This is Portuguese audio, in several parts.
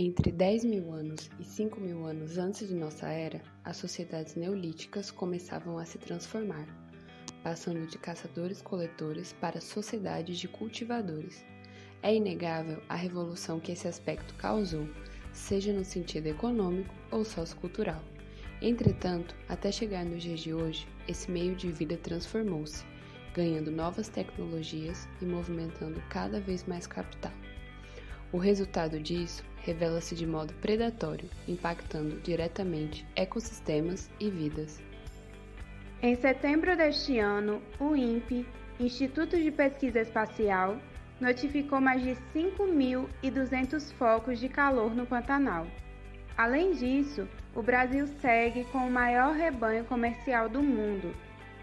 Entre 10.000 anos e 5.000 anos antes de nossa era, as sociedades neolíticas começavam a se transformar, passando de caçadores-coletores para sociedades de cultivadores. É inegável a revolução que esse aspecto causou, seja no sentido econômico ou sociocultural. Entretanto, até chegar nos dias de hoje, esse meio de vida transformou-se, ganhando novas tecnologias e movimentando cada vez mais capital. O resultado disso revela-se de modo predatório, impactando diretamente ecossistemas e vidas. Em setembro deste ano, o INPE, Instituto de Pesquisa Espacial, notificou mais de 5.200 focos de calor no Pantanal. Além disso, o Brasil segue com o maior rebanho comercial do mundo,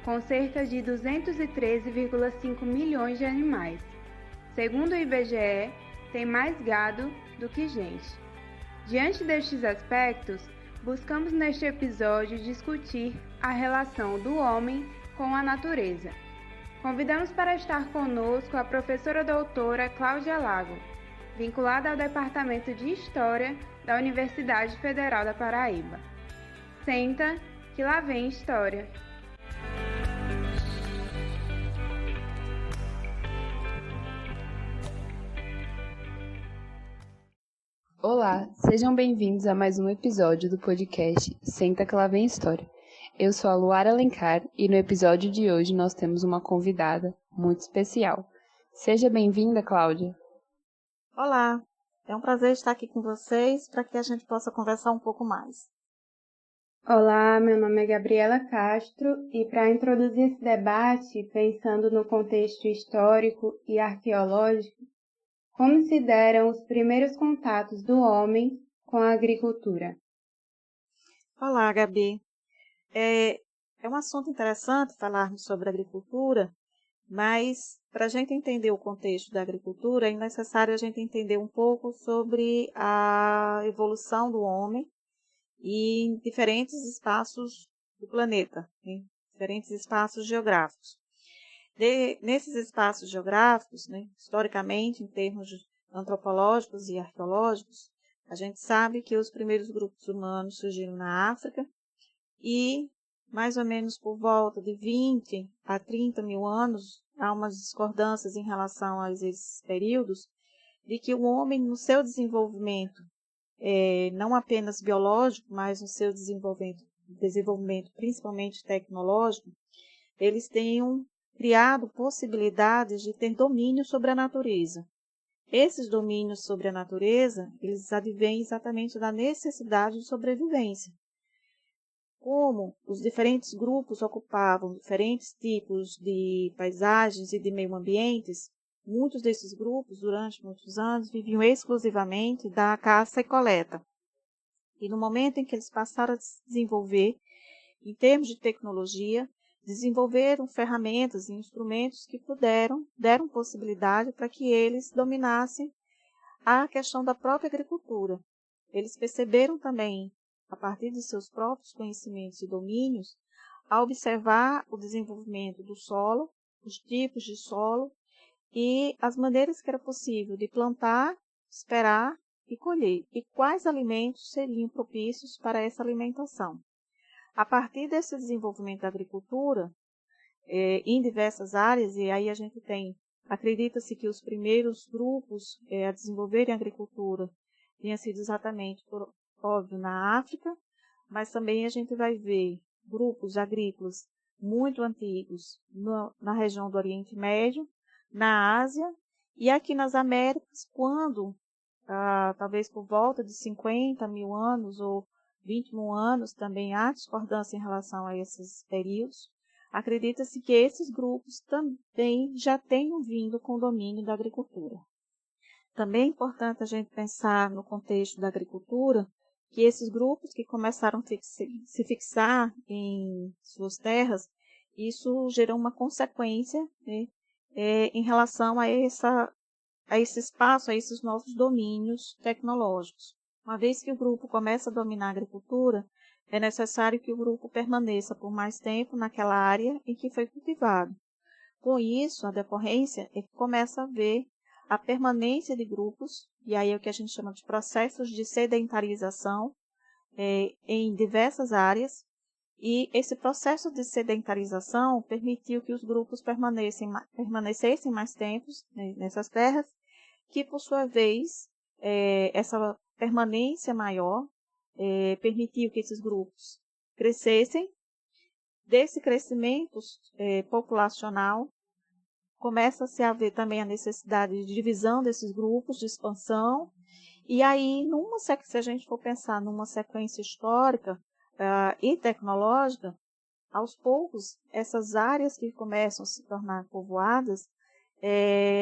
com cerca de 213,5 milhões de animais. Segundo o IBGE, tem mais gado do que gente. Diante destes aspectos, buscamos neste episódio discutir a relação do homem com a natureza. Convidamos para estar conosco a professora doutora Cláudia Lago, vinculada ao Departamento de História da Universidade Federal da Paraíba. Senta, que lá vem história! Olá, sejam bem-vindos a mais um episódio do podcast Senta que lá vem história. Eu sou a Luara Alencar e no episódio de hoje nós temos uma convidada muito especial. Seja bem-vinda, Cláudia. Olá, é um prazer estar aqui com vocês para que a gente possa conversar um pouco mais. Olá, meu nome é Gabriela Castro e para introduzir esse debate, pensando no contexto histórico e arqueológico, como se deram os primeiros contatos do homem com a agricultura? Olá, Gabi. É um assunto interessante falarmos sobre agricultura, mas para a gente entender o contexto da agricultura, é necessário a gente entender um pouco sobre a evolução do homem em diferentes espaços do planeta, em diferentes espaços geográficos. Nesses espaços geográficos, historicamente, em termos antropológicos e arqueológicos, a gente sabe que os primeiros grupos humanos surgiram na África e, mais ou menos por volta de 20 a 30 mil anos, há umas discordâncias em relação a esses períodos, de que o homem, no seu desenvolvimento, não apenas biológico, mas no seu desenvolvimento principalmente tecnológico, eles tenham criado possibilidades de ter domínio sobre a natureza. Esses domínios sobre a natureza, eles advêm exatamente da necessidade de sobrevivência. Como os diferentes grupos ocupavam diferentes tipos de paisagens e de meio ambientes, muitos desses grupos, durante muitos anos, viviam exclusivamente da caça e coleta. E no momento em que eles passaram a se desenvolver, em termos de tecnologia, desenvolveram ferramentas e instrumentos que deram possibilidade para que eles dominassem a questão da própria agricultura. Eles perceberam também, a partir de seus próprios conhecimentos e domínios, a observar o desenvolvimento do solo, os tipos de solo e as maneiras que era possível de plantar, esperar e colher, e quais alimentos seriam propícios para essa alimentação. A partir desse desenvolvimento da agricultura, em diversas áreas, e aí a gente acredita-se que os primeiros grupos a desenvolverem a agricultura tenha sido exatamente, óbvio, na África, mas também a gente vai ver grupos agrícolas muito antigos na região do Oriente Médio, na Ásia e aqui nas Américas, quando, talvez por volta de 50 mil anos ou 20 mil anos, também há discordância em relação a esses períodos. Acredita-se que esses grupos também já tenham vindo com o domínio da agricultura. Também é importante a gente pensar no contexto da agricultura, que esses grupos que começaram a se fixar em suas terras, isso gerou uma consequência em relação a esse espaço, a esses novos domínios tecnológicos. Uma vez que o grupo começa a dominar a agricultura, é necessário que o grupo permaneça por mais tempo naquela área em que foi cultivado. Com isso, a decorrência é que começa a haver a permanência de grupos, e aí é o que a gente chama de processos de sedentarização em diversas áreas, e esse processo de sedentarização permitiu que os grupos permanecessem mais tempo, né, nessas terras, que, por sua vez, essa permanência maior permitiu que esses grupos crescessem. Desse crescimento populacional, começa-se a haver também a necessidade de divisão desses grupos, de expansão, e aí, se a gente for pensar numa sequência histórica e tecnológica, aos poucos, essas áreas que começam a se tornar povoadas,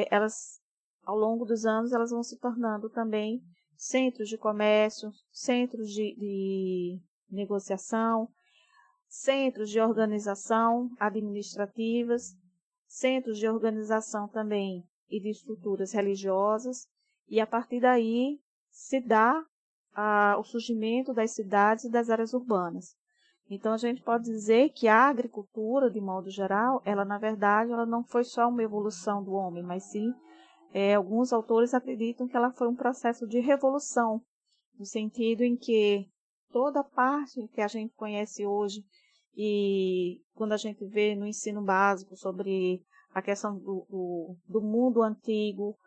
elas, ao longo dos anos, elas vão se tornando também centros de comércio, centros de negociação, centros de organização administrativas, centros de organização também e de estruturas religiosas, e a partir daí se dá o surgimento das cidades e das áreas urbanas. Então, a gente pode dizer que a agricultura, de modo geral, ela, na verdade, ela não foi só uma evolução do homem, mas sim, alguns autores acreditam que ela foi um processo de revolução, no sentido em que toda a parte que a gente conhece hoje, e quando a gente vê no ensino básico sobre a questão do mundo antigo,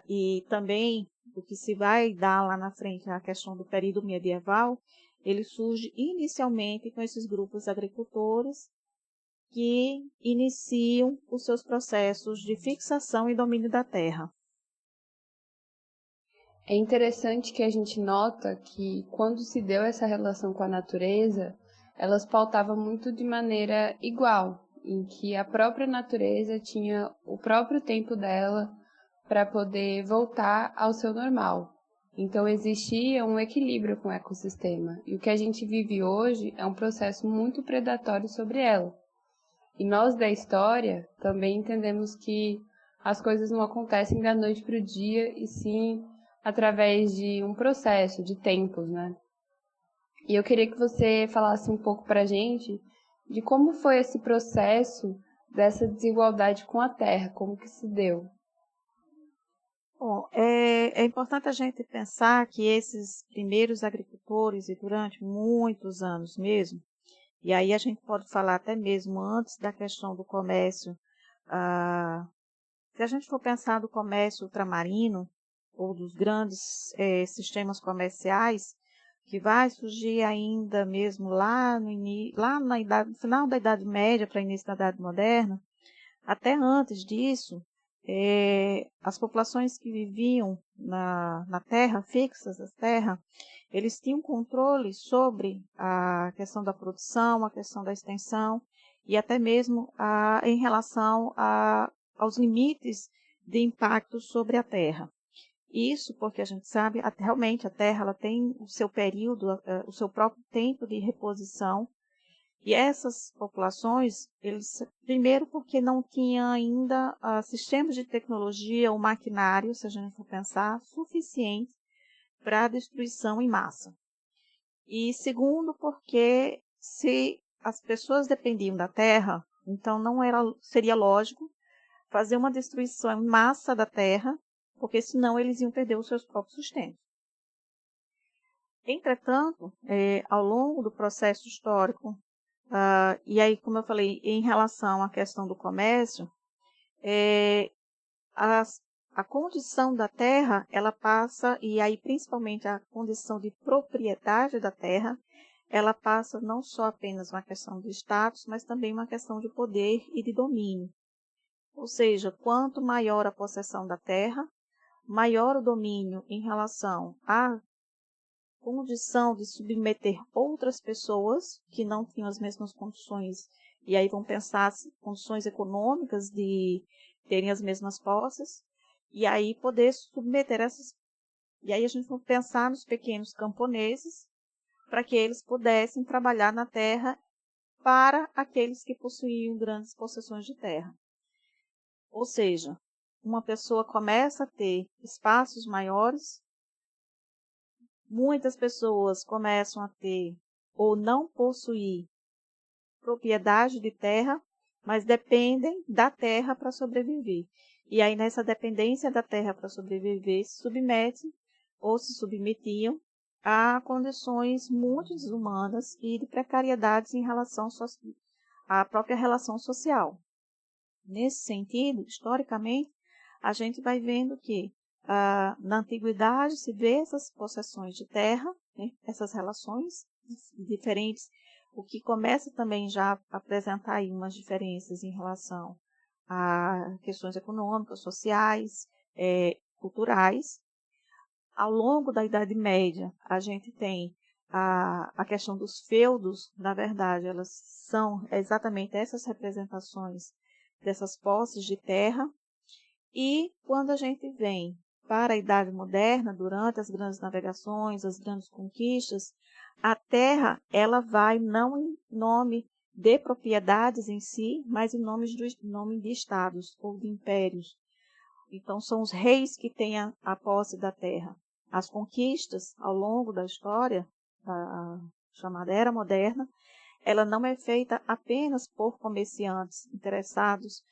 e também do que se vai dar lá na frente, a questão do período medieval, ele surge inicialmente com esses grupos agricultores que iniciam os seus processos de fixação e domínio da terra. É interessante que a gente nota que, quando se deu essa relação com a natureza, elas pautavam muito de maneira igual, em que a própria natureza tinha o próprio tempo dela para poder voltar ao seu normal. Então, existia um equilíbrio com o ecossistema, e o que a gente vive hoje é um processo muito predatório sobre ela. E nós da história também entendemos que as coisas não acontecem da noite para o dia, e sim através de um processo, de tempos, né? E eu queria que você falasse um pouco para a gente de como foi esse processo dessa desigualdade com a terra, como que se deu. Bom, é importante a gente pensar que esses primeiros agricultores, e durante muitos anos mesmo, e aí a gente pode falar até mesmo antes da questão do comércio, se a gente for pensar do comércio ultramarino, ou dos grandes sistemas comerciais, que vai surgir ainda mesmo lá no final da Idade Média para início da Idade Moderna, até antes disso, as populações que viviam na terra, fixas da terra, eles tinham controle sobre a questão da produção, a questão da extensão e até mesmo em relação aos limites de impacto sobre a terra. Isso porque a gente sabe, realmente a terra ela tem o seu período, o seu próprio tempo de reposição. E essas populações, primeiro porque não tinham ainda sistemas de tecnologia ou maquinário, se a gente for pensar, suficientes para a destruição em massa. E segundo porque se as pessoas dependiam da terra, então seria lógico fazer uma destruição em massa da terra, porque senão eles iam perder os seus próprios sustentos. Entretanto, ao longo do processo histórico, e aí, como eu falei, em relação à questão do comércio, a condição da terra, ela passa, e aí principalmente a condição de propriedade da terra, ela passa não só apenas uma questão de status, mas também uma questão de poder e de domínio. Ou seja, quanto maior a possessão da terra, maior o domínio em relação à condição de submeter outras pessoas que não tinham as mesmas condições, e aí vão pensar condições econômicas de terem as mesmas posses, e aí poder submeter essas. E aí a gente vai pensar nos pequenos camponeses, para que eles pudessem trabalhar na terra para aqueles que possuíam grandes possessões de terra. Ou seja, uma pessoa começa a ter espaços maiores, muitas pessoas começam a ter ou não possuir propriedade de terra, mas dependem da terra para sobreviver. E aí, nessa dependência da terra para sobreviver, se submete ou se submetiam a condições muito desumanas e de precariedades em relação à própria relação social. Nesse sentido, historicamente, a gente vai vendo que na antiguidade se vê essas possessões de terra, né, essas relações diferentes, o que começa também já a apresentar aí umas diferenças em relação a questões econômicas, sociais, culturais. Ao longo da Idade Média, a gente tem a questão dos feudos, na verdade, elas são exatamente essas representações dessas posses de terra. E quando a gente vem para a Idade Moderna, durante as grandes navegações, as grandes conquistas, a terra ela vai não em nome de propriedades em si, mas em nome de estados ou de impérios. Então, são os reis que têm a posse da terra. As conquistas, ao longo da história, a chamada Era Moderna, ela não é feita apenas por comerciantes interessados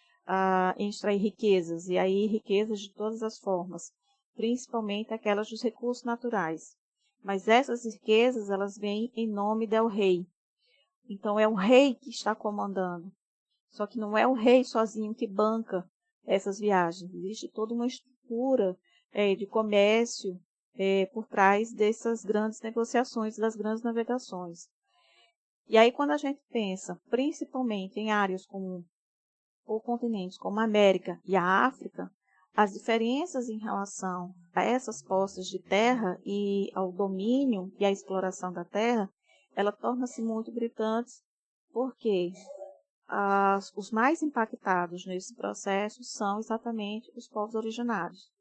em extrair riquezas, e aí riquezas de todas as formas, principalmente aquelas dos recursos naturais. Mas essas riquezas, elas vêm em nome del rei. Então, é o rei que está comandando. Só que não é o rei sozinho que banca essas viagens. Existe toda uma estrutura de comércio por trás dessas grandes negociações, das grandes navegações. E aí, quando a gente pensa, principalmente em áreas ou continentes como a América e a África, as diferenças em relação a essas posses de terra e ao domínio e à exploração da terra, ela torna-se muito gritantes, porque os mais impactados nesse processo são exatamente os povos originários.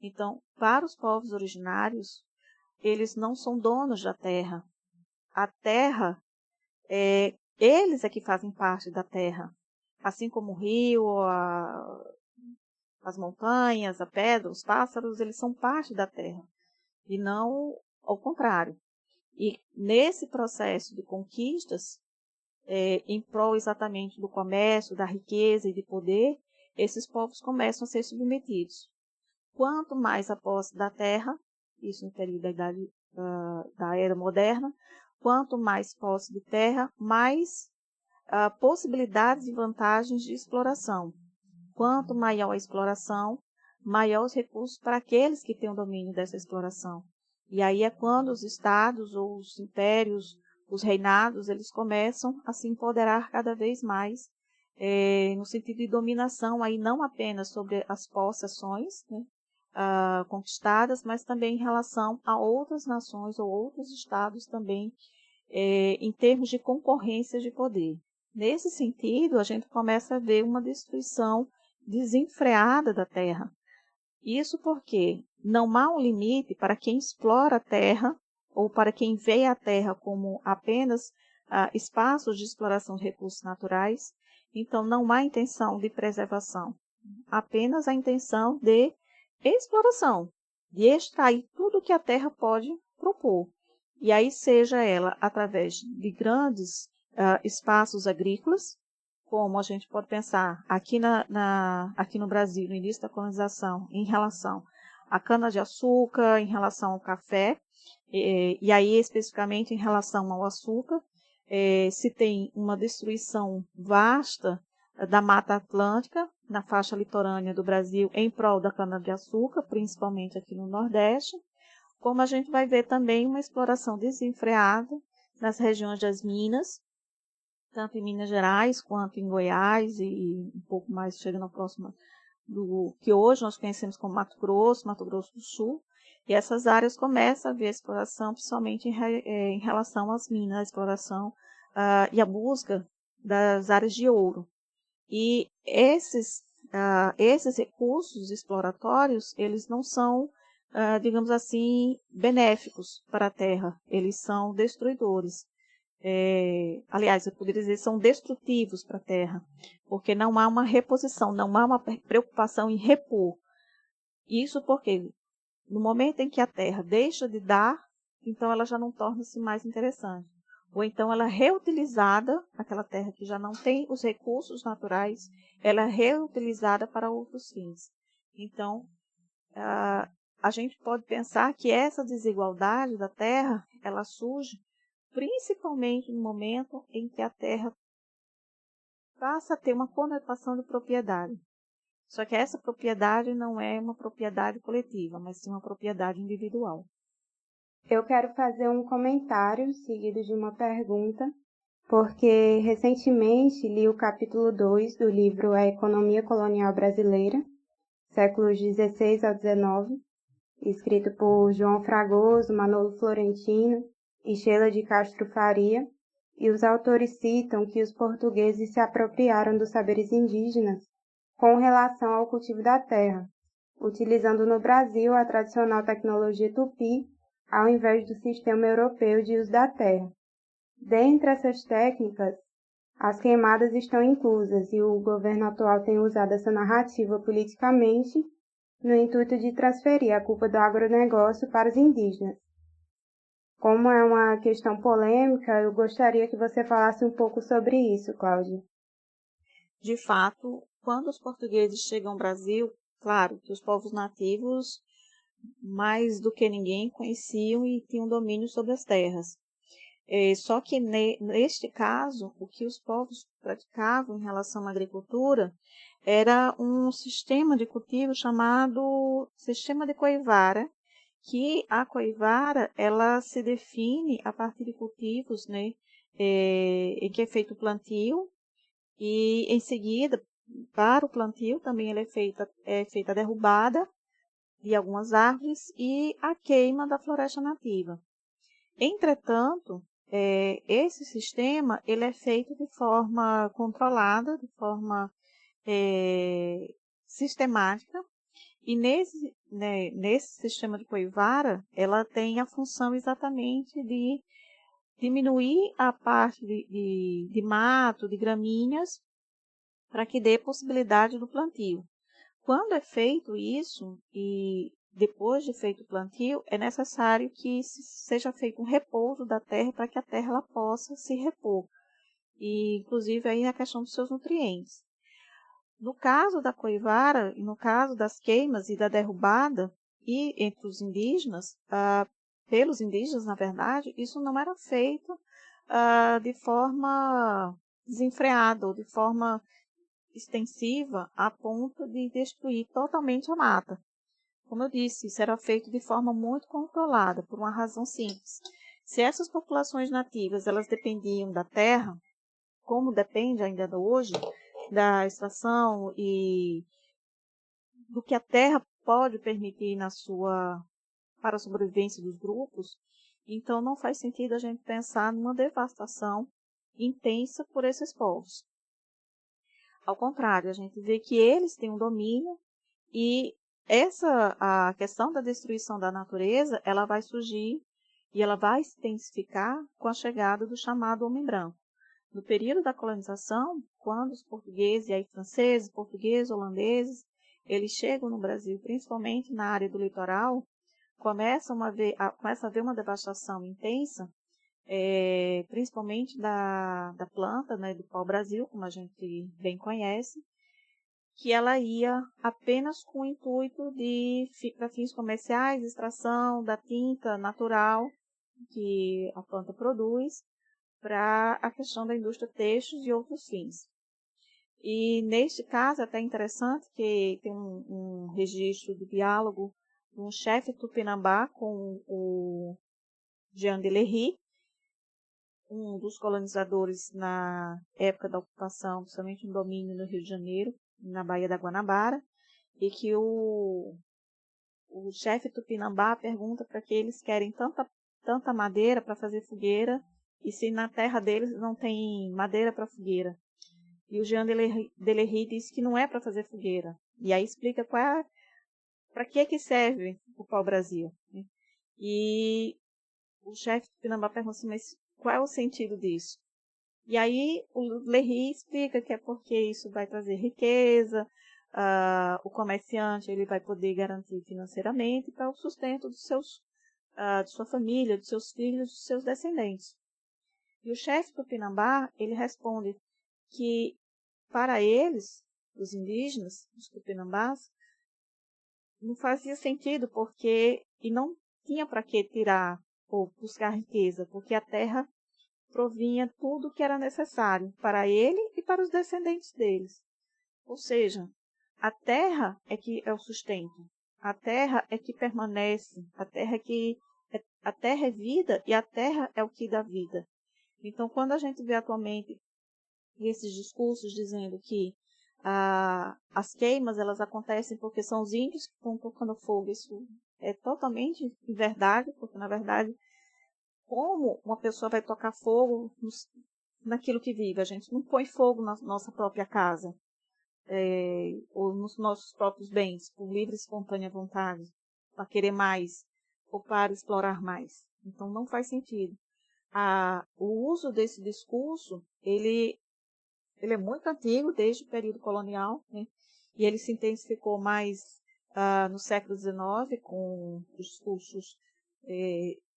Então, para os povos originários, eles não são donos da terra. A terra, eles é que fazem parte da terra. Assim como o rio, as montanhas, a pedra, os pássaros, eles são parte da terra. E não ao contrário. E nesse processo de conquistas, em prol exatamente do comércio, da riqueza e de poder, esses povos começam a ser submetidos. Quanto mais a posse da terra, isso no período da Era Moderna, quanto mais posse de terra, mais possibilidades e vantagens de exploração. Quanto maior a exploração, maior os recursos para aqueles que têm o domínio dessa exploração. E aí é quando os estados ou os impérios, os reinados, eles começam a se empoderar cada vez mais no sentido de dominação, aí não apenas sobre as possessões, né, conquistadas, mas também em relação a outras nações ou outros estados também, em termos de concorrência de poder. Nesse sentido, a gente começa a ver uma destruição desenfreada da terra. Isso porque não há um limite para quem explora a terra ou para quem vê a terra como apenas espaços de exploração de recursos naturais. Então, não há intenção de preservação, apenas a intenção de exploração, de extrair tudo que a terra pode propor. E aí seja ela através de grandes espaços agrícolas, como a gente pode pensar aqui no Brasil, no início da colonização, em relação à cana-de-açúcar, em relação ao café, e aí especificamente em relação ao açúcar, se tem uma destruição vasta da Mata Atlântica, na faixa litorânea do Brasil, em prol da cana-de-açúcar, principalmente aqui no Nordeste, como a gente vai ver também uma exploração desenfreada nas regiões das Minas, tanto em Minas Gerais quanto em Goiás e um pouco mais chegando próximo do que hoje nós conhecemos como Mato Grosso do Sul. E essas áreas começam a ver a exploração, principalmente em relação às minas, a exploração e a busca das áreas de ouro. E esses recursos exploratórios, eles não são, digamos assim, benéficos para a terra, eles são destruidores. Aliás, eu poderia dizer, são destrutivos para a terra, porque não há uma reposição, não há uma preocupação em repor. Isso porque no momento em que a terra deixa de dar, então ela já não torna-se mais interessante. Ou então ela é reutilizada, aquela terra que já não tem os recursos naturais, ela é reutilizada para outros fins. Então, a gente pode pensar que essa desigualdade da terra, ela surge principalmente no momento em que a terra passa a ter uma conotação de propriedade. Só que essa propriedade não é uma propriedade coletiva, mas sim uma propriedade individual. Eu quero fazer um comentário seguido de uma pergunta, porque recentemente li o capítulo 2 do livro A Economia Colonial Brasileira, séculos XVI ao XIX, escrito por João Fragoso, Manolo Florentino e Sheila de Castro Faria, e os autores citam que os portugueses se apropriaram dos saberes indígenas com relação ao cultivo da terra, utilizando no Brasil a tradicional tecnologia tupi, ao invés do sistema europeu de uso da terra. Dentre essas técnicas, as queimadas estão inclusas e o governo atual tem usado essa narrativa politicamente no intuito de transferir a culpa do agronegócio para os indígenas. Como é uma questão polêmica, eu gostaria que você falasse um pouco sobre isso, Cláudia. De fato, quando os portugueses chegam ao Brasil, claro que os povos nativos, mais do que ninguém, conheciam e tinham domínio sobre as terras. Só que neste caso, o que os povos praticavam em relação à agricultura era um sistema de cultivo chamado sistema de coivara, que a coivara ela se define a partir de cultivos, né, em que é feito o plantio e em seguida, para o plantio também é feita a derrubada de algumas árvores e a queima da floresta nativa. Entretanto, esse sistema ele é feito de forma controlada, de forma sistemática, e nesse sistema de coivara, ela tem a função exatamente de diminuir a parte de mato, de gramíneas, para que dê possibilidade do plantio. Quando é feito isso, e depois de feito o plantio, é necessário que seja feito um repouso da terra para que a terra ela possa se repor, e inclusive aí na questão dos seus nutrientes. No caso da coivara, e no caso das queimas e da derrubada, e entre os indígenas, pelos indígenas, na verdade, isso não era feito de forma desenfreada ou de forma extensiva a ponto de destruir totalmente a mata. Como eu disse, isso era feito de forma muito controlada, por uma razão simples. Se essas populações nativas elas dependiam da terra, como depende ainda hoje, da extração e do que a terra pode permitir para a sobrevivência dos grupos, então não faz sentido a gente pensar numa devastação intensa por esses povos. Ao contrário, a gente vê que eles têm um domínio e a questão da destruição da natureza, ela vai surgir e ela vai se intensificar com a chegada do chamado homem branco. No período da colonização, quando os portugueses, e aí franceses, portugueses, holandeses, eles chegam no Brasil, principalmente na área do litoral, começa a haver uma devastação intensa, principalmente da planta, né, do pau-brasil, como a gente bem conhece, que ela ia apenas com o intuito para fins comerciais, extração da tinta natural que a planta produz, para a questão da indústria têxtil e outros fins. E neste caso é até interessante que tem um registro de diálogo de um chefe tupinambá com o Jean de Lery, um dos colonizadores na época da ocupação, principalmente no domínio no Rio de Janeiro, na Baía da Guanabara, e que o chefe tupinambá pergunta para que eles querem tanta madeira para fazer fogueira, e se na terra deles não tem madeira para fogueira. E o Jean de Lery diz que não é para fazer fogueira. E aí explica para que serve o pau-brasil. Né? E o chefe do Pinambá pergunta assim, mas qual é o sentido disso? E aí o Lery explica que é porque isso vai trazer riqueza, o comerciante ele vai poder garantir financeiramente para o sustento de sua família, dos seus filhos, dos seus descendentes. E o chefe do Pinambá, ele responde que, para eles, os indígenas, os tupinambás, não fazia sentido, e não tinha para que tirar ou buscar riqueza, porque a terra provinha tudo que era necessário para ele e para os descendentes deles. Ou seja, a terra é que é o sustento, a terra é que permanece, a terra é vida e a terra é o que dá vida. Então, quando a gente vê atualmente esses discursos dizendo que as queimas elas acontecem porque são os índios que estão tocando fogo, isso é totalmente verdade, porque na verdade, como uma pessoa vai tocar fogo naquilo que vive? A gente não põe fogo na nossa própria casa, ou nos nossos próprios bens, por livre e espontânea vontade, para querer mais, ou para explorar mais. Então, não faz sentido. O uso desse discurso, ele é muito antigo, desde o período colonial, né? E ele se intensificou mais no século XIX, com os discursos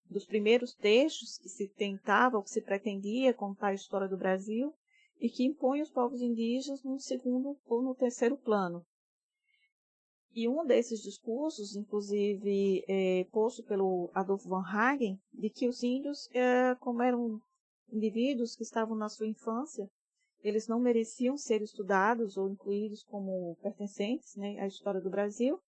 dos primeiros textos que se tentava, ou que se pretendia contar a história do Brasil, e que impõe os povos indígenas no segundo ou no terceiro plano. E um desses discursos, inclusive posto pelo Adolfo von Hagen, de que os índios, como eram indivíduos que estavam na sua infância, eles não mereciam ser estudados ou incluídos como pertencentes, né, à história do Brasil.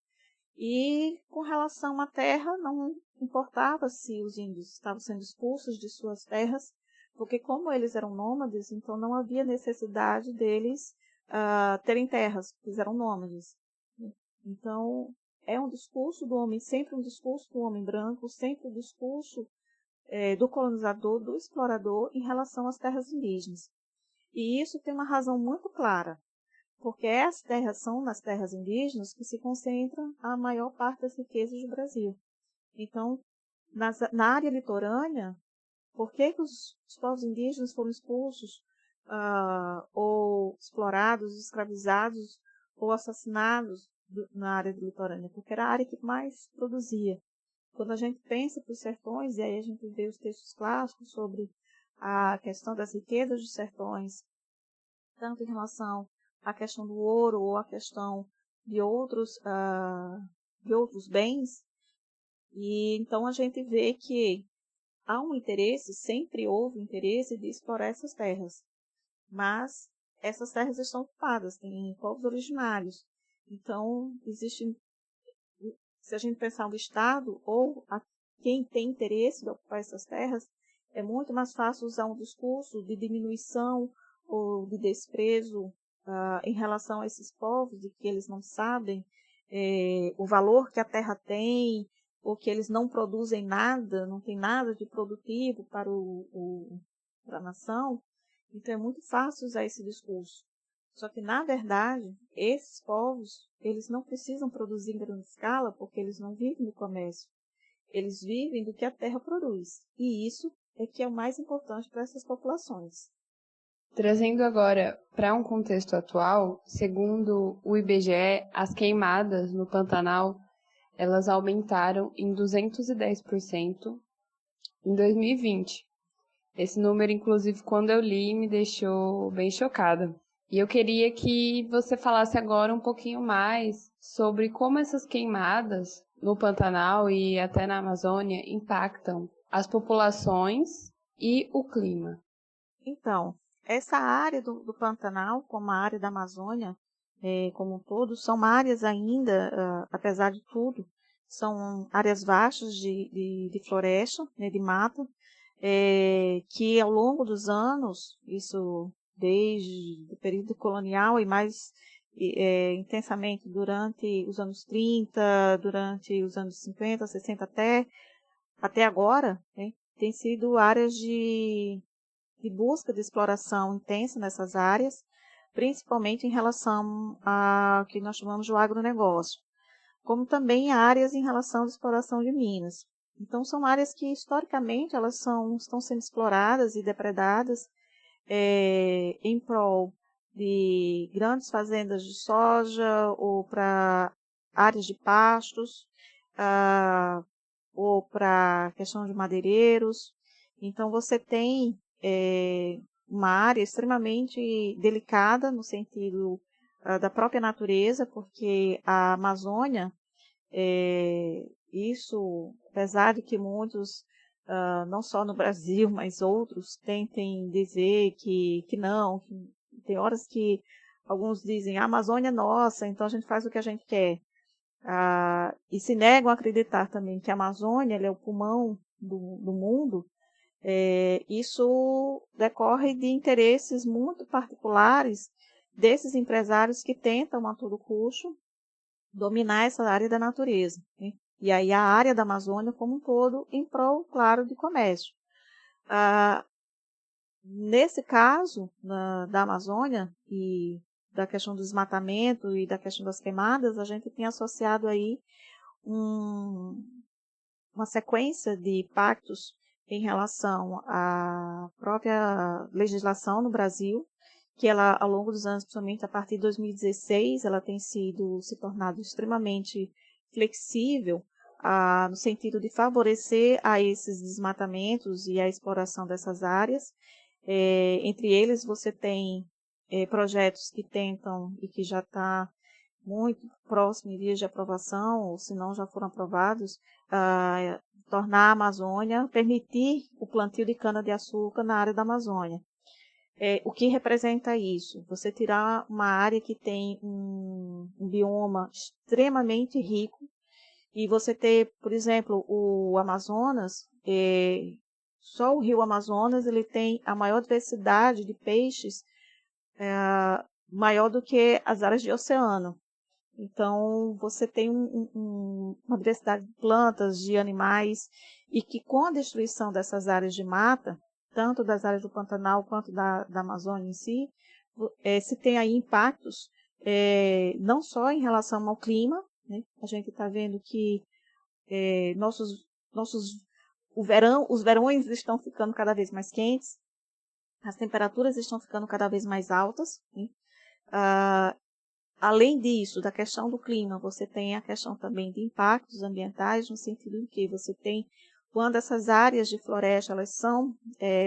E com relação à terra, não importava se os índios estavam sendo expulsos de suas terras, porque como eles eram nômades, então não havia necessidade deles terem terras, porque eles eram nômades. Então, é um discurso do homem, sempre um discurso do homem branco, sempre um discurso do colonizador, do explorador em relação às terras indígenas. E isso tem uma razão muito clara, porque as terras são nas terras indígenas que se concentram a maior parte das riquezas do Brasil. Então, na área litorânea, por que os povos indígenas foram expulsos, ou explorados, escravizados, ou assassinados na área litorânea? Porque era a área que mais produzia. Quando a gente pensa para os sertões, e aí a gente vê os textos clássicos sobre a questão das riquezas dos sertões, tanto em relação à questão do ouro ou à questão de outros bens, e então a gente vê que há um interesse, sempre houve interesse de explorar essas terras, mas essas terras estão ocupadas, tem povos originários, então existe, se a gente pensar no Estado ou a quem tem interesse de ocupar essas terras, é muito mais fácil usar um discurso de diminuição ou de desprezo em relação a esses povos, de que eles não sabem o valor que a terra tem, ou que eles não produzem nada, não tem nada de produtivo para a nação. Então é muito fácil usar esse discurso. Só que, na verdade, esses povos, eles não precisam produzir em grande escala, porque eles não vivem do comércio. Eles vivem do que a terra produz. E isso é que é o mais importante para essas populações. Trazendo agora para um contexto atual, segundo o IBGE, as queimadas no Pantanal, elas aumentaram em 210% em 2020. Esse número, inclusive, quando eu li, me deixou bem chocada. E eu queria que você falasse agora um pouquinho mais sobre como essas queimadas no Pantanal e até na Amazônia impactam as populações e o clima. Então, essa área do Pantanal, como a área da Amazônia, como um todo, são áreas ainda, apesar de tudo, são áreas vastas de floresta, né, de mata, que ao longo dos anos, isso desde o período colonial e mais intensamente durante os anos 30, durante os anos 50, 60 até agora, né, tem sido áreas de busca de exploração intensa nessas áreas, principalmente em relação ao que nós chamamos de agronegócio, como também áreas em relação à exploração de minas. Então, são áreas que, historicamente, elas estão sendo exploradas e depredadas em prol de grandes fazendas de soja ou para áreas de pastos, ou para questão de madeireiros. Então, você tem uma área extremamente delicada no sentido da própria natureza, porque a Amazônia Isso, apesar de que muitos, não só no Brasil, mas outros, tentem dizer que não, que tem horas que alguns dizem a Amazônia é nossa, então a gente faz o que a gente quer. E se negam a acreditar também que a Amazônia é o pulmão do mundo. Isso decorre de interesses muito particulares desses empresários que tentam a todo custo dominar essa área da natureza, né? E aí a área da Amazônia como um todo em prol, claro, de comércio. Nesse caso da Amazônia e da questão do desmatamento e da questão das queimadas, a gente tem associado aí uma sequência de pactos em relação à própria legislação no Brasil, que ela, ao longo dos anos, principalmente a partir de 2016, ela tem se tornado extremamente flexível, no sentido de favorecer a esses desmatamentos e a exploração dessas áreas. Entre eles, você tem projetos que tentam e que já está muito próximo em vias de aprovação, ou se não já foram aprovados, tornar a Amazônia, permitir o plantio de cana-de-açúcar na área da Amazônia. O que representa isso? Você tirar uma área que tem um bioma extremamente rico e você ter, por exemplo, o Amazonas, só o rio Amazonas ele tem a maior diversidade de peixes, maior do que as áreas de oceano. Então, você tem uma diversidade de plantas, de animais, e que com a destruição dessas áreas de mata, tanto das áreas do Pantanal quanto da Amazônia em si, se tem aí impactos, não só em relação ao clima, né? A gente está vendo que os verões estão ficando cada vez mais quentes, as temperaturas estão ficando cada vez mais altas, né? Além disso, da questão do clima, você tem a questão também de impactos ambientais, no sentido em que você tem, quando essas áreas de floresta elas são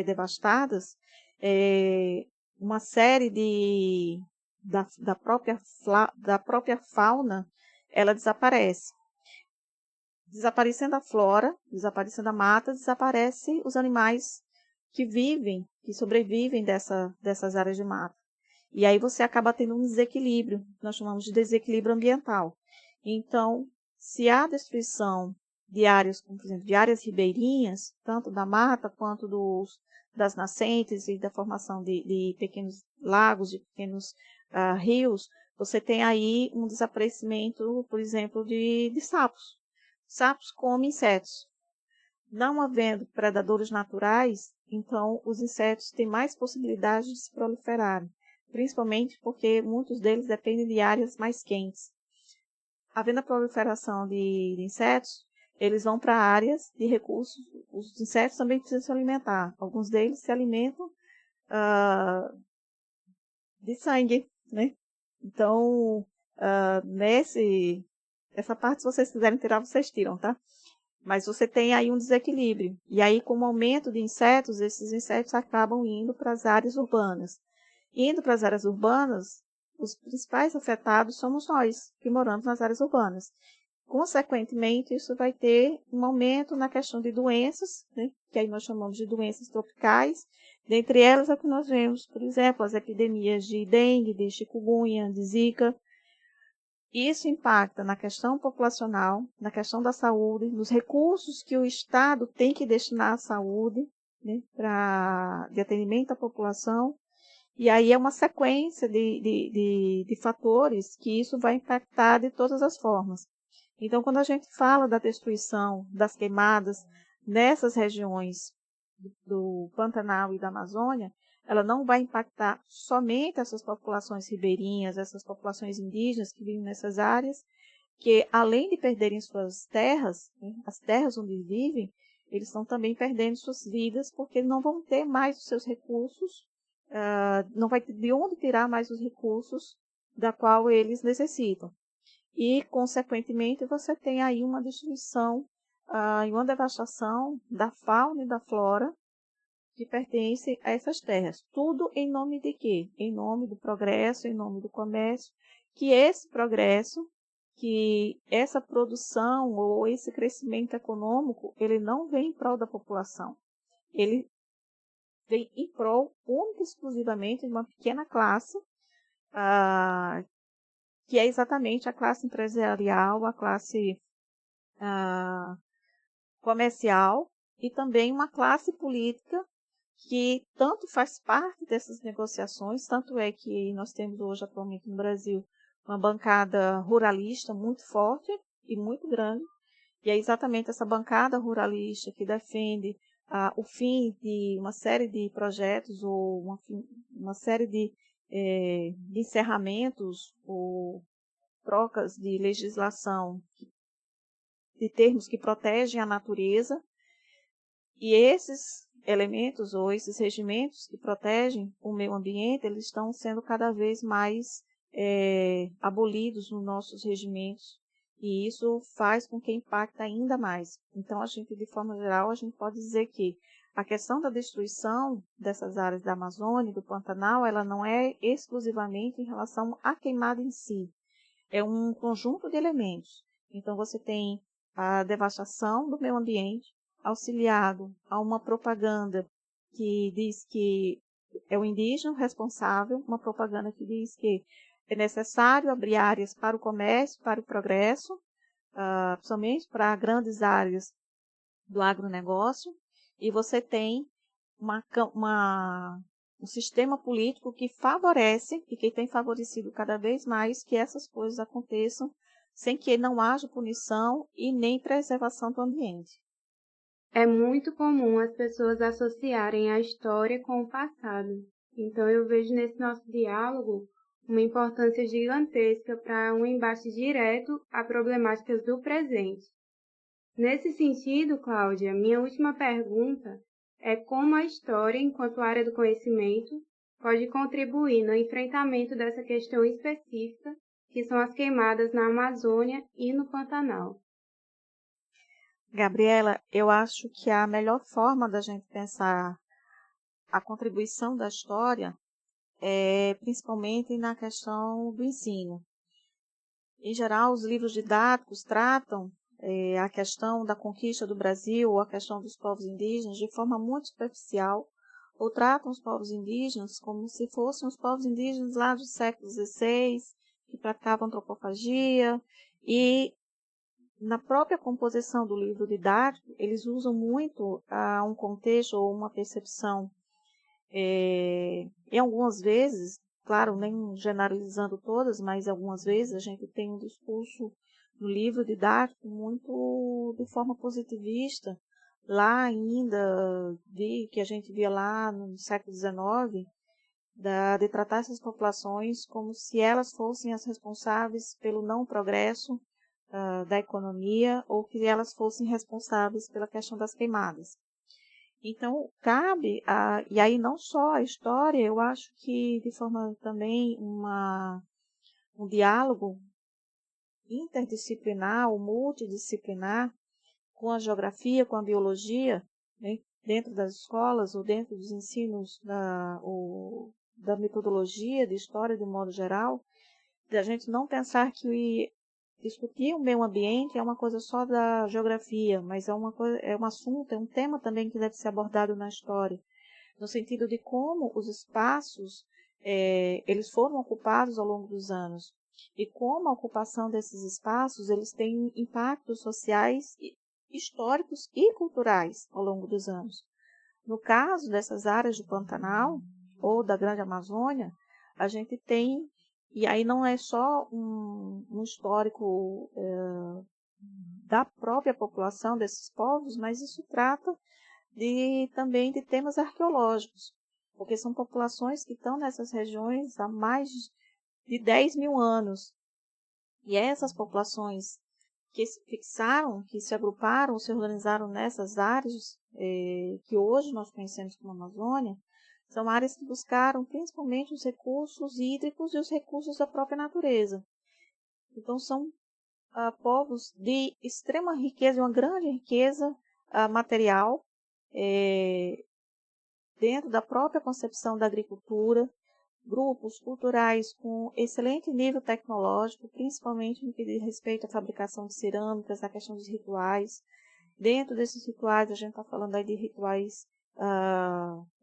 devastadas, uma série da própria fauna, ela desaparece. Desaparecendo a flora, desaparecendo a mata, desaparecem os animais que sobrevivem dessas áreas de mata. E aí você acaba tendo um desequilíbrio, que nós chamamos de desequilíbrio ambiental. Então, se há destruição de áreas, como por exemplo, de áreas ribeirinhas, tanto da mata quanto das nascentes e da formação de pequenos lagos, de pequenos rios, você tem aí um desaparecimento, por exemplo, de sapos. Sapos comem insetos. Não havendo predadores naturais, então os insetos têm mais possibilidade de se proliferarem, principalmente porque muitos deles dependem de áreas mais quentes. Havendo a proliferação de insetos, eles vão para áreas de recursos. Os insetos também precisam se alimentar. Alguns deles se alimentam de sangue, né? Então, essa parte, se vocês quiserem tirar, vocês tiram, tá? Mas você tem aí um desequilíbrio. E aí, com o aumento de insetos, esses insetos acabam indo para as áreas urbanas. Indo para as áreas urbanas, os principais afetados somos nós, que moramos nas áreas urbanas. Consequentemente, isso vai ter um aumento na questão de doenças, né, que aí nós chamamos de doenças tropicais. Dentre elas, é o que nós vemos, por exemplo, as epidemias de dengue, de chikungunya, de zika. Isso impacta na questão populacional, na questão da saúde, nos recursos que o Estado tem que destinar à saúde, né, de atendimento à população. E aí é uma sequência de fatores que isso vai impactar de todas as formas. Então, quando a gente fala da destruição, das queimadas nessas regiões do Pantanal e da Amazônia, ela não vai impactar somente essas populações ribeirinhas, essas populações indígenas que vivem nessas áreas, que além de perderem suas terras, né, as terras onde vivem, eles estão também perdendo suas vidas, porque não vão ter mais os seus recursos, não vai ter de onde tirar mais os recursos da qual eles necessitam. E, consequentemente, você tem aí uma destruição e uma devastação da fauna e da flora que pertencem a essas terras. Tudo em nome de quê? Em nome do progresso, em nome do comércio, que esse progresso, que essa produção ou esse crescimento econômico, ele não vem em prol da população. Ele vem em prol única e exclusivamente de uma pequena classe, que é exatamente a classe empresarial, a classe comercial e também uma classe política que tanto faz parte dessas negociações, tanto é que nós temos hoje atualmente no Brasil uma bancada ruralista muito forte e muito grande, e é exatamente essa bancada ruralista que defende o fim de uma série de projetos ou uma série de encerramentos ou trocas de legislação, de termos que protegem a natureza, e esses elementos ou esses regimentos que protegem o meio ambiente, eles estão sendo cada vez mais abolidos nos nossos regimentos, e isso faz com que impacte ainda mais. Então, a gente, de forma geral, a gente pode dizer que a questão da destruição dessas áreas da Amazônia e do Pantanal, ela não é exclusivamente em relação à queimada em si, é um conjunto de elementos. Então, você tem a devastação do meio ambiente, auxiliado a uma propaganda que diz que é o indígena responsável, uma propaganda que diz que é necessário abrir áreas para o comércio, para o progresso, principalmente para grandes áreas do agronegócio, e você tem um sistema político que favorece e que tem favorecido cada vez mais que essas coisas aconteçam sem que não haja punição e nem preservação do ambiente. É muito comum as pessoas associarem a história com o passado. Então eu vejo nesse nosso diálogo uma importância gigantesca para um embate direto a problemáticas do presente. Nesse sentido, Cláudia, minha última pergunta é como a história, enquanto área do conhecimento, pode contribuir no enfrentamento dessa questão específica, que são as queimadas na Amazônia e no Pantanal. Gabriela, eu acho que a melhor forma da gente pensar a contribuição da história é principalmente na questão do ensino. Em geral, os livros didáticos tratam a questão da conquista do Brasil ou a questão dos povos indígenas de forma muito superficial, ou tratam os povos indígenas como se fossem os povos indígenas lá do século XVI, que praticavam antropofagia, e na própria composição do livro didático, eles usam muito um contexto ou uma percepção, e algumas vezes, claro, nem generalizando todas, mas algumas vezes a gente tem um discurso no livro didático muito de forma positivista, lá ainda, que a gente via lá no século XIX, de tratar essas populações como se elas fossem as responsáveis pelo não progresso da economia ou que elas fossem responsáveis pela questão das queimadas. Então, cabe, e aí não só a história, eu acho que de forma também um diálogo interdisciplinar ou multidisciplinar com a geografia, com a biologia, né, dentro das escolas ou dentro dos ensinos da metodologia de história de um modo geral, da gente não pensar que discutir o meio ambiente é uma coisa só da geografia, mas é um assunto, é um tema também que deve ser abordado na história, no sentido de como os espaços eles foram ocupados ao longo dos anos e como a ocupação desses espaços eles têm impactos sociais, históricos e culturais ao longo dos anos. No caso dessas áreas do Pantanal ou da Grande Amazônia, a gente tem, e aí não é só um histórico da própria população desses povos, mas isso trata também de temas arqueológicos, porque são populações que estão nessas regiões há mais de 10 mil anos. E essas populações que se fixaram, que se agruparam, se organizaram nessas áreas que hoje nós conhecemos como Amazônia, são áreas que buscaram principalmente os recursos hídricos e os recursos da própria natureza. Então, são povos de extrema riqueza, uma grande riqueza material, dentro da própria concepção da agricultura, grupos culturais com excelente nível tecnológico, principalmente no que diz respeito à fabricação de cerâmicas, à questão dos rituais. Dentro desses rituais, a gente está falando aí de rituais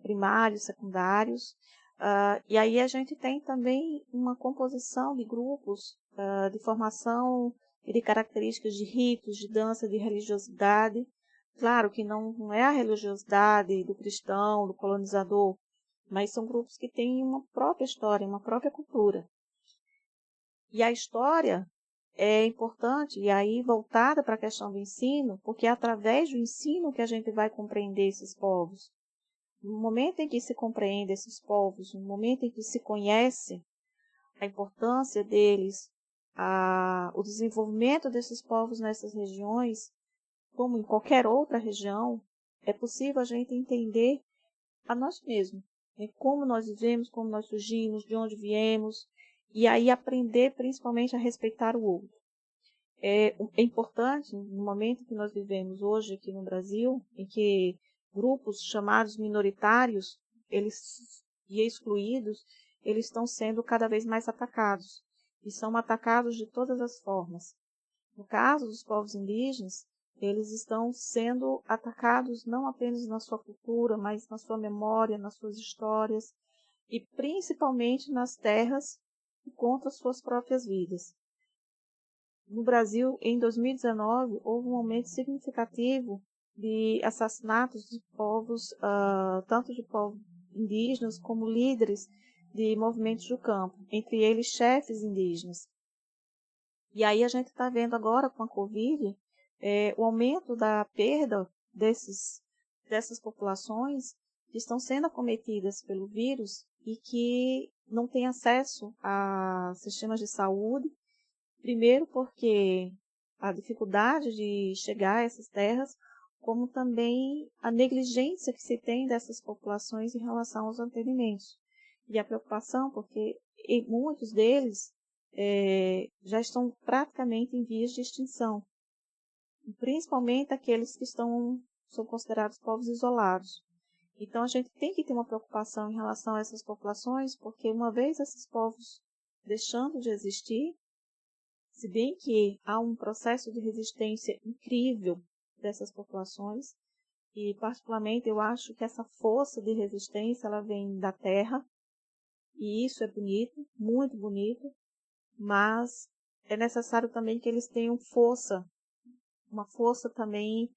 primários, secundários, e aí a gente tem também uma composição de grupos de formação e de características de ritos, de dança, de religiosidade. Claro que não é a religiosidade do cristão, do colonizador, mas são grupos que têm uma própria história, uma própria cultura. E a história é importante, e aí voltada para a questão do ensino, porque é através do ensino que a gente vai compreender esses povos. No momento em que se compreende esses povos, no momento em que se conhece a importância deles, o desenvolvimento desses povos nessas regiões, como em qualquer outra região, é possível a gente entender a nós mesmos, né? Como nós vivemos, como nós surgimos, de onde viemos, e aí aprender principalmente a respeitar o outro. É importante, no momento que nós vivemos hoje aqui no Brasil, em que grupos chamados minoritários e excluídos, eles estão sendo cada vez mais atacados, e são atacados de todas as formas. No caso dos povos indígenas, eles estão sendo atacados não apenas na sua cultura, mas na sua memória, nas suas histórias, e principalmente nas terras e contra suas próprias vidas. No Brasil, em 2019, houve um aumento significativo de assassinatos de povos, tanto de povos indígenas como líderes de movimentos do campo, entre eles chefes indígenas. E aí a gente está vendo agora com a Covid o aumento da perda dessas populações que estão sendo acometidas pelo vírus e que não têm acesso a sistemas de saúde. Primeiro porque a dificuldade de chegar a essas terras, como também a negligência que se tem dessas populações em relação aos atendimentos. E a preocupação porque muitos deles já estão praticamente em vias de extinção, principalmente aqueles que são considerados povos isolados. Então a gente tem que ter uma preocupação em relação a essas populações, porque uma vez esses povos deixando de existir, se bem que há um processo de resistência incrível dessas populações, e particularmente eu acho que essa força de resistência ela vem da terra, e isso é bonito, muito bonito, mas é necessário também que eles tenham força, uma força também,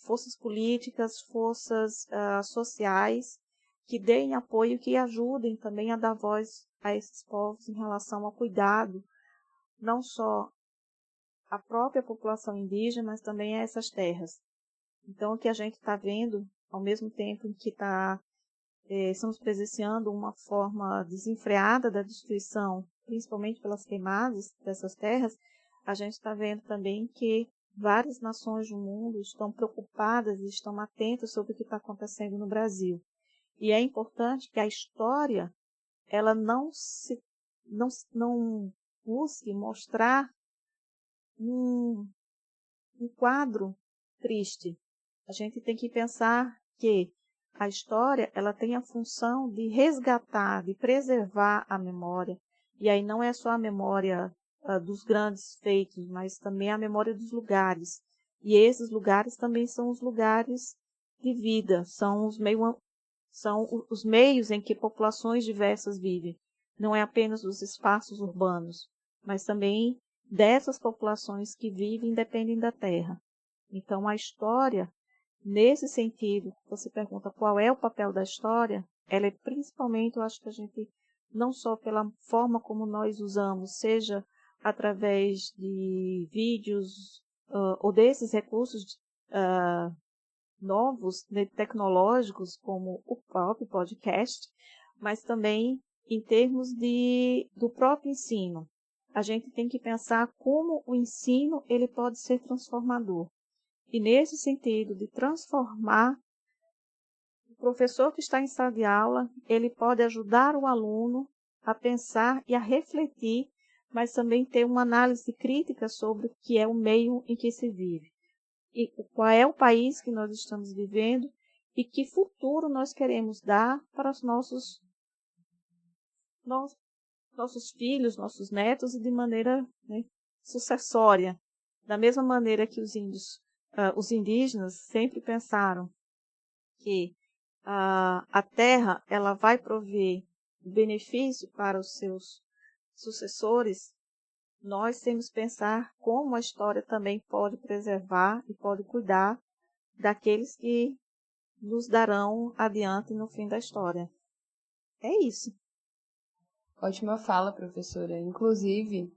forças políticas, forças sociais, que deem apoio, que ajudem também a dar voz a esses povos em relação ao cuidado, não só a própria população indígena, mas também a essas terras. Então, o que a gente está vendo, ao mesmo tempo em que estamos presenciando uma forma desenfreada da destruição, principalmente pelas queimadas dessas terras, a gente está vendo também que várias nações do mundo estão preocupadas e estão atentas sobre o que está acontecendo no Brasil. E é importante que a história ela não busque mostrar um quadro triste. A gente tem que pensar que a história ela tem a função de resgatar, de preservar a memória. E aí não é só a memória dos grandes feitos, mas também a memória dos lugares. E esses lugares também são os lugares de vida, são os meios em que populações diversas vivem. Não é apenas os espaços urbanos, mas também dessas populações que vivem e dependem da terra. Então, a história, nesse sentido, você pergunta qual é o papel da história, ela é principalmente, eu acho que a gente, não só pela forma como nós usamos, seja através de vídeos ou desses recursos novos, né, tecnológicos, como o próprio podcast, mas também em termos do próprio ensino. A gente tem que pensar como o ensino ele pode ser transformador. E nesse sentido de transformar, o professor que está em sala de aula, ele pode ajudar o aluno a pensar e a refletir, mas também ter uma análise crítica sobre o que é o meio em que se vive. E qual é o país que nós estamos vivendo e que futuro nós queremos dar para os nossos nossos filhos, nossos netos, e de maneira, né, sucessória. Da mesma maneira que os indígenas sempre pensaram que a terra ela vai prover benefício para os seus sucessores, nós temos que pensar como a história também pode preservar e pode cuidar daqueles que nos darão adiante no fim da história. É isso. Ótima fala, professora. Inclusive,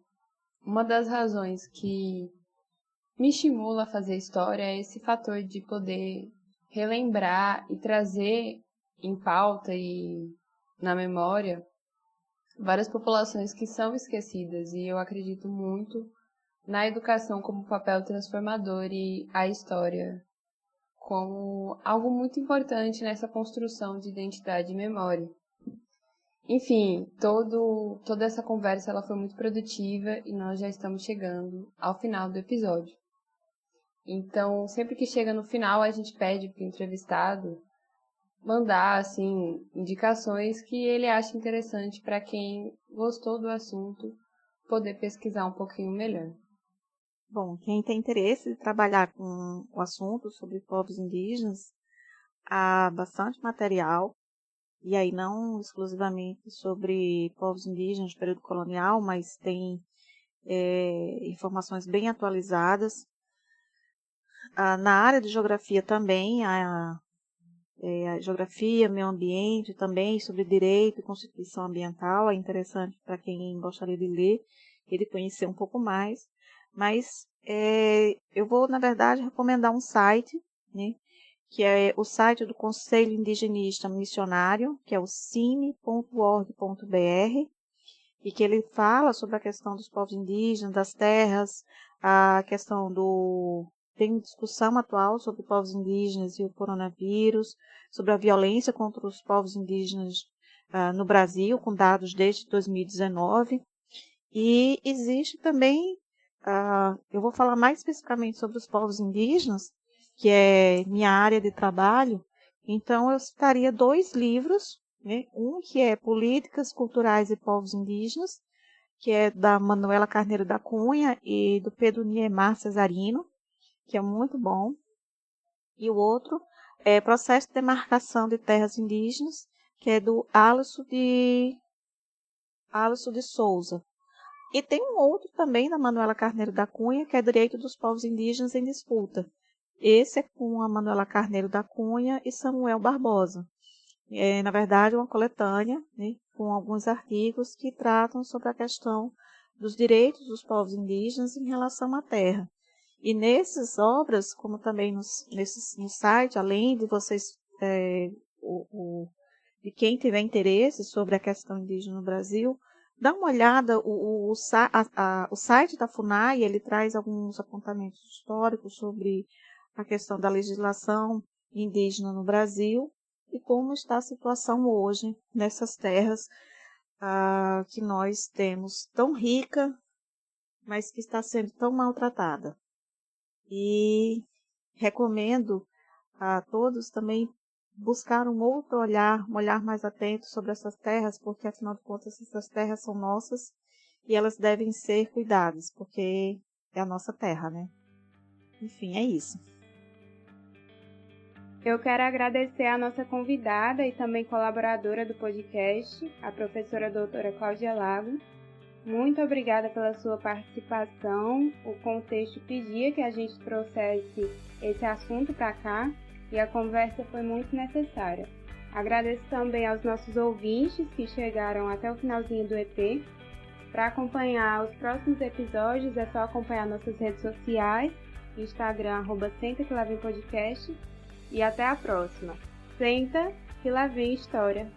uma das razões que me estimula a fazer história é esse fator de poder relembrar e trazer em pauta e na memória várias populações que são esquecidas, e eu acredito muito na educação como papel transformador e a história como algo muito importante nessa construção de identidade e memória. Enfim, toda essa conversa ela foi muito produtiva e nós já estamos chegando ao final do episódio. Então, sempre que chega no final, a gente pede para o entrevistado mandar, assim, indicações que ele acha interessante para quem gostou do assunto poder pesquisar um pouquinho melhor. Bom, quem tem interesse em trabalhar com o assunto sobre povos indígenas, há bastante material, e aí não exclusivamente sobre povos indígenas do período colonial, mas tem informações bem atualizadas. Na área de geografia também, a geografia, meio ambiente também, sobre direito e constituição ambiental, é interessante para quem gostaria de ler e de conhecer um pouco mais. Mas eu vou, na verdade, recomendar um site, né, que é o site do Conselho Indigenista Missionário, que é o cime.org.br, e que ele fala sobre a questão dos povos indígenas, das terras, a questão tem discussão atual sobre povos indígenas e o coronavírus, sobre a violência contra os povos indígenas no Brasil, com dados desde 2019. E existe também, eu vou falar mais especificamente sobre os povos indígenas, que é minha área de trabalho. Então, eu citaria 2 livros, né? Um que é Políticas Culturais e Povos Indígenas, que é da Manuela Carneiro da Cunha e do Pedro Niemar Cesarino, que é muito bom. E o outro é Processo de Demarcação de Terras Indígenas, que é do Alisson de Souza. E tem um outro também da Manuela Carneiro da Cunha, que é Direito dos Povos Indígenas em Disputa. Esse é com a Manuela Carneiro da Cunha e Samuel Barbosa. Na verdade, uma coletânea, né, com alguns artigos que tratam sobre a questão dos direitos dos povos indígenas em relação à terra. E nessas obras, como também no site, além de vocês, de quem tiver interesse sobre a questão indígena no Brasil, dá uma olhada, o site da FUNAI, ele traz alguns apontamentos históricos sobre a questão da legislação indígena no Brasil e como está a situação hoje nessas terras que nós temos tão rica, mas que está sendo tão maltratada. E recomendo a todos também buscar um outro olhar, um olhar mais atento sobre essas terras, porque afinal de contas essas terras são nossas e elas devem ser cuidadas, porque é a nossa terra, né? Enfim, é isso. Eu quero agradecer a nossa convidada e também colaboradora do podcast, a professora doutora Cláudia Lago. Muito obrigada pela sua participação. O contexto pedia que a gente trouxesse esse assunto para cá e a conversa foi muito necessária. Agradeço também aos nossos ouvintes que chegaram até o finalzinho do EP. Para acompanhar os próximos episódios é só acompanhar nossas redes sociais, Instagram, @SentaQueLaVemPodcast. E até a próxima. Senta que lá vem história.